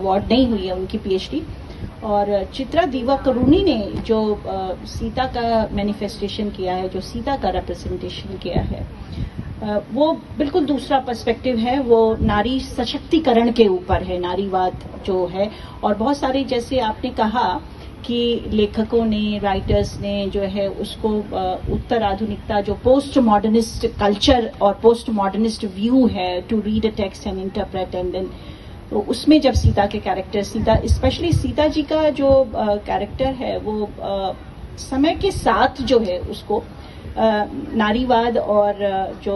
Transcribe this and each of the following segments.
Award नहीं हुई है उनकी पीएचडी। और चित्रा दिवाकरुणी ने जो सीता का मैनिफेस्टेशन किया है, जो सीता का रिप्रेजेंटेशन किया है, वो बिल्कुल दूसरा पर्सपेक्टिव है। वो नारी सशक्तिकरण के ऊपर है, नारीवाद जो है। और बहुत सारे, जैसे आपने कहा कि लेखकों ने, राइटर्स ने जो है उसको उत्तर आधुनिकता, जो पोस्ट मॉडर्निस्ट कल्चर और पोस्ट मॉडर्निस्ट व्यू है to read a text and interpret and then, तो उसमें जब सीता के कैरेक्टर, सीता, स्पेशली सीता जी का जो कैरेक्टर है, वो समय के साथ जो है उसको नारीवाद और जो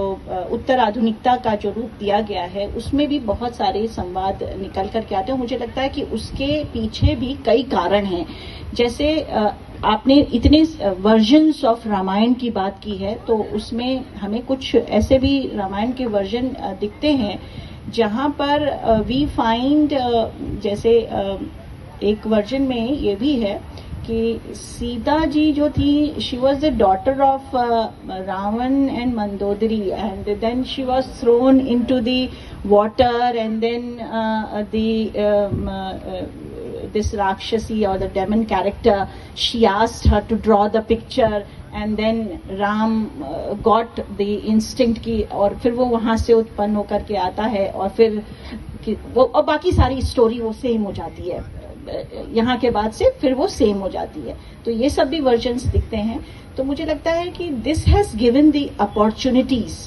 उत्तर आधुनिकता का जो रूप दिया गया है, उसमें भी बहुत सारे संवाद निकल करके आते हैं। मुझे लगता है कि उसके पीछे भी कई कारण हैं। जैसे आपने इतने वर्जन्स ऑफ रामायण की बात की है, तो उसमें हमें कुछ ऐसे भी रामायण के वर्जन दिखते हैं जहां पर वी फाइंड, जैसे एक वर्जन में ये भी है कि सीता जी जो थी, she was the daughter of Ravana and Mandodari, and then she was thrown in to the water, and then this Rakshasi or the demon character, she asked her to draw the picture, and then Ram got the instinct की, और फिर वो वहां से उत्पन्न होकर के आता है, और फिर वो, और बाकी सारी स्टोरी वो सेम हो जाती है, यहाँ के बाद से फिर वो सेम हो जाती है। तो ये सब भी वर्जन्स दिखते हैं। तो मुझे लगता है कि this has given the opportunities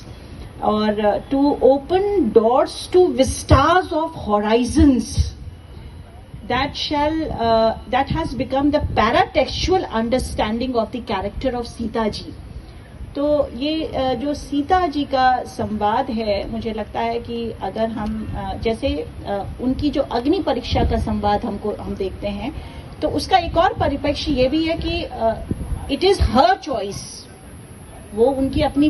और to open doors to vistas of horizons that has become the paratextual understanding of the character of Sita ji. तो ये जो सीता जी का संवाद है, मुझे लगता है कि अगर हम जैसे उनकी जो अग्नि परीक्षा का संवाद हम देखते हैं, तो उसका एक और परिप्रेक्ष्य ये भी है कि इट इज हर चॉइस, वो उनकी अपनी